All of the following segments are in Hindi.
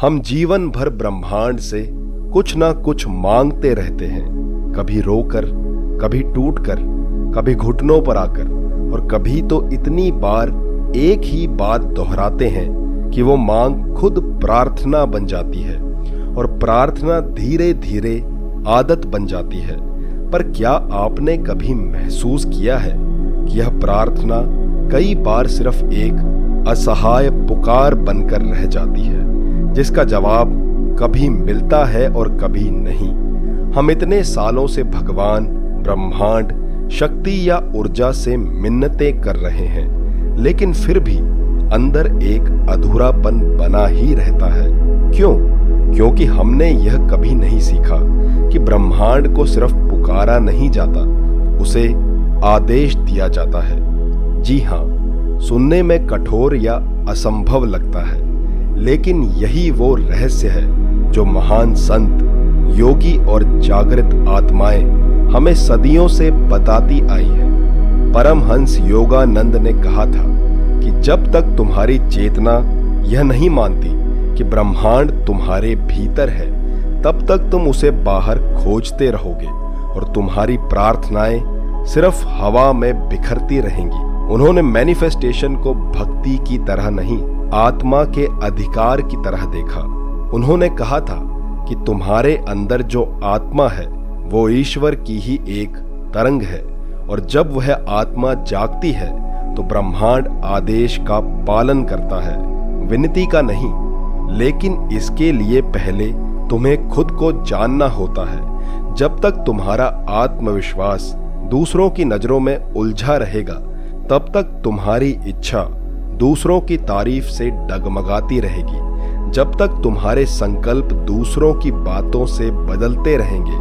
हम जीवन भर ब्रह्मांड से कुछ ना कुछ मांगते रहते हैं, कभी रोकर, कभी टूटकर, कभी घुटनों पर आकर, और कभी तो इतनी बार एक ही बात दोहराते हैं कि वो मांग खुद प्रार्थना बन जाती है और प्रार्थना धीरे धीरे आदत बन जाती है। पर क्या आपने कभी महसूस किया है कि यह प्रार्थना कई बार सिर्फ एक असहाय पुकार बनकर रह जाती है, जिसका जवाब कभी मिलता है और कभी नहीं। हम इतने सालों से भगवान, ब्रह्मांड, शक्ति या ऊर्जा से मिन्नतें कर रहे हैं, लेकिन फिर भी अंदर एक अधूरापन बना ही रहता है। क्यों? क्योंकि हमने यह कभी नहीं सीखा कि ब्रह्मांड को सिर्फ पुकारा नहीं जाता, उसे आदेश दिया जाता है। जी हाँ, सुनने में कठोर या असंभव लगता है, लेकिन यही वो रहस्य है जो महान संत, योगी और जागृत आत्माएं हमें सदियों से बताती आई हैं। परमहंस योगानंद ने कहा था कि जब तक तुम्हारी चेतना यह नहीं मानती कि ब्रह्मांड तुम्हारे भीतर है, तब तक तुम उसे बाहर खोजते रहोगे और तुम्हारी प्रार्थनाएं सिर्फ हवा में बिखरती रहेंगी। उन्होंने मैनिफेस्टेशन को भक्ति की तरह नहीं, आत्मा के अधिकार की तरह देखा। उन्होंने कहा था कि तुम्हारे अंदर जो आत्मा है वो ईश्वर की ही एक तरंग है, और जब वह आत्मा जागती है तो ब्रह्मांड आदेश का पालन करता है, विनती का नहीं। लेकिन इसके लिए पहले तुम्हें खुद को जानना होता है। जब तक तुम्हारा आत्मविश्वास दूसरों की नजरों में उलझा रहेगा, तब तक तुम्हारी इच्छा दूसरों की तारीफ से डगमगाती रहेगी। जब तक तुम्हारे संकल्प दूसरों की बातों से बदलते रहेंगे,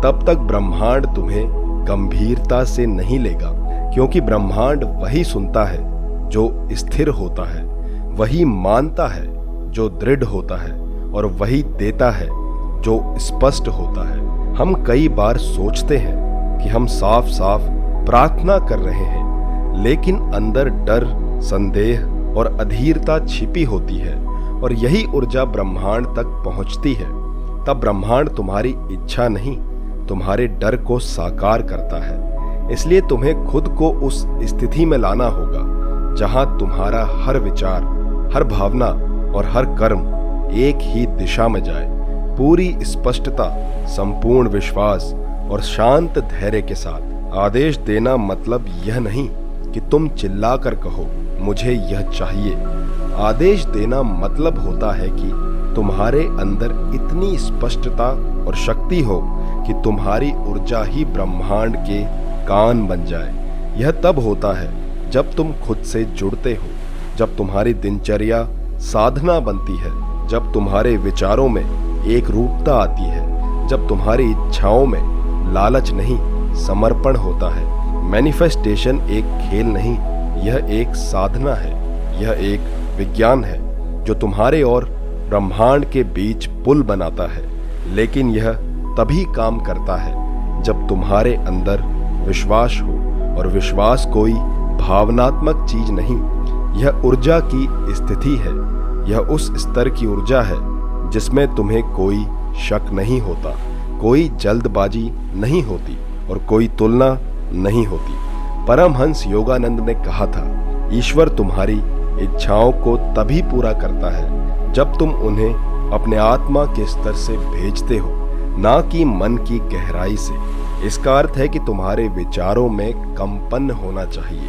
तब तक ब्रह्मांड तुम्हें गंभीरता से नहीं लेगा, क्योंकि ब्रह्मांड वही सुनता है जो स्थिर होता है, वही मानता है जो दृढ़ होता है, और वही देता है जो स्पष्ट होता है। हम कई बार सोचते हैं कि हम साफ साफ प्रार्थना कर रहे हैं, लेकिन अंदर डर, संदेह और अधीरता छिपी होती है, और यही ऊर्जा ब्रह्मांड तक पहुंचती है। तब ब्रह्मांड तुम्हारी इच्छा नहीं, तुम्हारे डर को साकार करता है। इसलिए तुम्हें खुद को उस स्थिति में लाना होगा जहां तुम्हारा हर विचार, हर भावना और हर कर्म एक ही दिशा में जाए, पूरी स्पष्टता, संपूर्ण विश्वास और शांत धैर्य के साथ। आदेश देना मतलब यह नहीं कि तुम चिल्लाकर कहो मुझे यह चाहिए। आदेश देना मतलब होता है कि तुम्हारे अंदर इतनी स्पष्टता और शक्ति हो कि तुम्हारी ऊर्जा ही ब्रह्मांड के कान बन जाए। यह तब होता है जब तुम खुद से जुड़ते हो, जब तुम्हारी दिनचर्या साधना बनती है, जब तुम्हारे विचारों में एक रूपता आती है, जब तुम्हारी इच्छाओं में लालच नहीं, समर्पण होता है। मैनिफेस्टेशन एक खेल नहीं, यह एक साधना है, यह एक विज्ञान है जो तुम्हारे और ब्रह्मांड के बीच पुल बनाता है। लेकिन यह तभी काम करता है जब तुम्हारे अंदर विश्वास हो, और विश्वास कोई भावनात्मक चीज नहीं, यह ऊर्जा की स्थिति है। यह उस स्तर की ऊर्जा है जिसमें तुम्हें कोई शक नहीं होता, कोई जल्दबाजी नहीं होती और कोई तुलना नहीं होती। परमहंस योगानंद ने कहा था, ईश्वर तुम्हारी इच्छाओं को तभी पूरा करता है जब तुम उन्हें अपने आत्मा के स्तर से भेजते हो, ना कि मन की गहराई से। इसका अर्थ है कि तुम्हारे विचारों में कंपन होना चाहिए,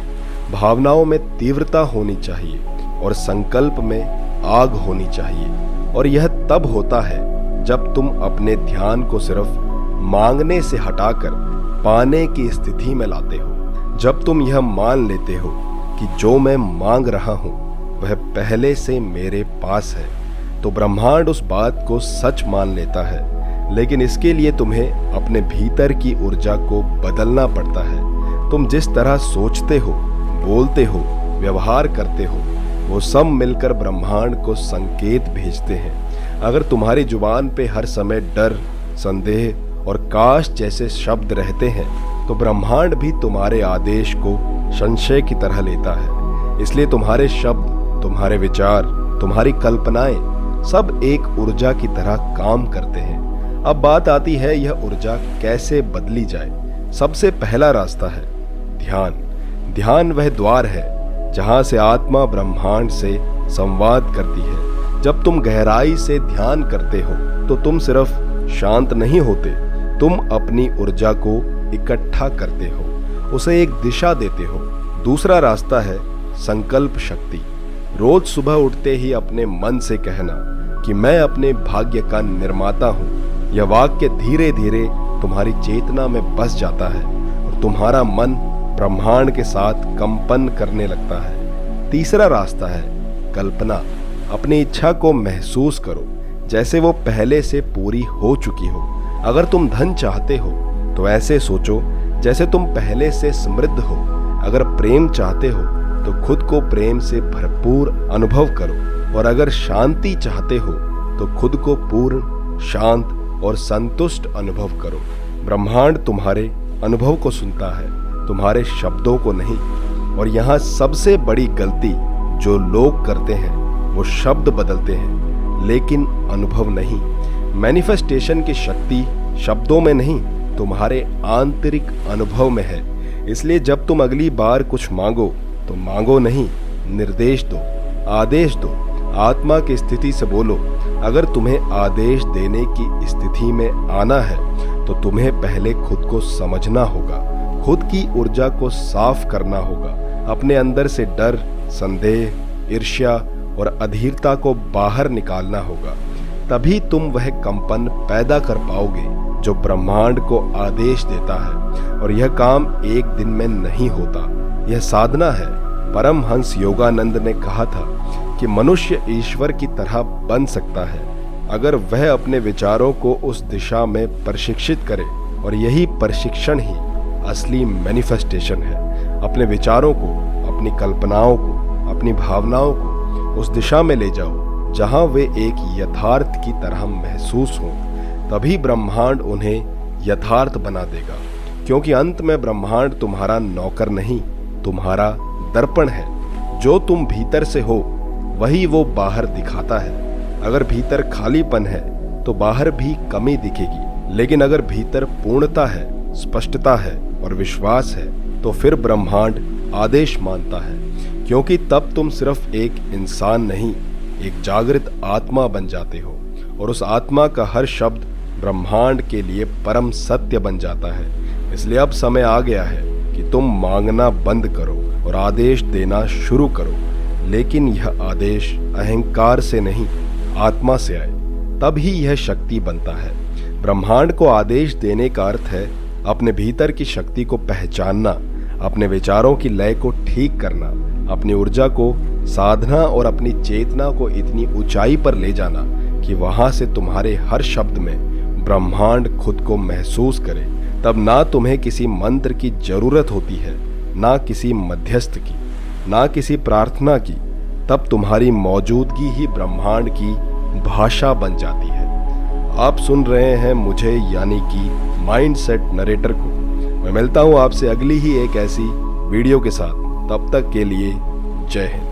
भावनाओं में तीव्रता होनी चाहिए और संकल्प में आग होनी चाहिए। और यह तब होता है जब तुम अपने ध्यान को सिर्फ मांगने से हटाकर पाने की स्थिति में लाते हो। जब तुम यह मान लेते हो कि जो मैं मांग रहा हूं वह पहले से मेरे पास है, तो ब्रह्मांड उस बात को सच मान लेता है। लेकिन इसके लिए तुम्हें अपने भीतर की ऊर्जा को बदलना पड़ता है। तुम जिस तरह सोचते हो, बोलते हो, व्यवहार करते हो, वो सब मिलकर ब्रह्मांड को संकेत भेजते हैं। अगर तुम्हारी जुबान पे हर समय डर, संदेह और काश जैसे शब्द रहते हैं, तो ब्रह्मांड भी तुम्हारे आदेश को संशय की तरह लेता है। इसलिए तुम्हारे शब्द, तुम्हारे विचार, तुम्हारी कल्पनाएं सब एक ऊर्जा की तरह काम करते हैं। अब बात आती है यह ऊर्जा कैसे बदली जाए। सबसे पहला रास्ता है ध्यान। ध्यान वह द्वार है जहां से आत्मा ब्रह्मांड से संवाद करती है। जब तुम गहराई से ध्यान करते हो तो तुम सिर्फ शांत नहीं होते, तुम अपनी ऊर्जा को इकट्ठा करते हो, उसे एक दिशा देते हो। दूसरा रास्ता है संकल्प शक्ति। रोज सुबह उठते ही अपने मन से कहना कि मैं अपने भाग्य का निर्माता हूँ। यह वाक्य धीरे धीरे तुम्हारी चेतना में बस जाता है और तुम्हारा मन ब्रह्मांड के साथ कंपन करने लगता है। तीसरा रास्ता है कल्पना। अपनी इच्छा को महसूस करो जैसे वो पहले से पूरी हो चुकी हो। अगर तुम धन चाहते हो तो ऐसे सोचो जैसे तुम पहले से समृद्ध हो। अगर प्रेम चाहते हो तो खुद को प्रेम से भरपूर अनुभव करो, और अगर शांति चाहते हो तो खुद को पूर्ण, शांत और संतुष्ट अनुभव करो। ब्रह्मांड तुम्हारे अनुभव को सुनता है, तुम्हारे शब्दों को नहीं। और यहाँ सबसे बड़ी गलती जो लोग करते हैं वो शब्द बदलते हैं लेकिन अनुभव नहीं। मैनिफेस्टेशन की शक्ति शब्दों में नहीं, तुम्हारे आंतरिक अनुभव में है। इसलिए जब तुम अगली बार कुछ मांगो तो मांगो नहीं, निर्देश दो, आदेश दो। आत्मा की स्थिति से बोलो। अगर तुम्हें आदेश देने की स्थिति में आना है तो तुम्हें पहले खुद को समझना होगा, खुद की ऊर्जा को साफ करना होगा। अपने अंदर से डर, संदेह, ईर्ष्या और अधीरता को बाहर निकालना होगा। तभी तुम वह कंपन पैदा कर पाओगे जो ब्रह्मांड को आदेश देता है। और यह काम एक दिन में नहीं होता, यह साधना है। परमहंस योगानंद ने कहा था कि मनुष्य ईश्वर की तरह बन सकता है अगर वह अपने विचारों को उस दिशा में प्रशिक्षित करे। और यही प्रशिक्षण ही असली मैनिफेस्टेशन है। अपने विचारों को, अपनी कल्पनाओं को, अपनी भावनाओं को उस दिशा में ले जाओ जहां वे एक यथार्थ की तरह महसूस हों। तभी ब्रह्मांड उन्हें यथार्थ बना देगा, क्योंकि अंत में ब्रह्मांड तुम्हारा नौकर नहीं, तुम्हारा दर्पण है। जो तुम भीतर से हो वही वो बाहर दिखाता है। अगर भीतर खालीपन है तो बाहर भी कमी दिखेगी, लेकिन अगर भीतर पूर्णता है, स्पष्टता है और विश्वास है तो फिर ब्रह्मांड आदेश मानता है। क्योंकि तब तुम सिर्फ एक इंसान नहीं, एक जागृत आत्मा बन जाते हो, और उस आत्मा का हर शब्द ब्रह्मांड के लिए परम सत्य बन जाता है। इसलिए अब समय आ गया है कि तुम मांगना बंद करो और आदेश देना शुरू करो। लेकिन यह आदेश अहंकार से नहीं, आत्मा से आए, तब ही यह शक्ति बनता है। ब्रह्मांड को आदेश देने का अर्थ है अपने भीतर की शक्ति को पहचानना, अपने विचारों की लय को ठीक करना, अपनी ऊर्जा को साधना और अपनी चेतना को इतनी ऊंचाई पर ले जाना कि वहां से तुम्हारे हर शब्द में ब्रह्मांड खुद को महसूस करे। तब ना तुम्हें किसी मंत्र की जरूरत होती है, ना किसी मध्यस्थ की, ना किसी प्रार्थना की। तब तुम्हारी मौजूदगी ही ब्रह्मांड की भाषा बन जाती है। आप सुन रहे हैं मुझे, यानी कि माइंडसेट नरेटर को। मैं मिलता हूं आपसे अगली ही एक ऐसी वीडियो के साथ। तब तक के लिए जय हिंद।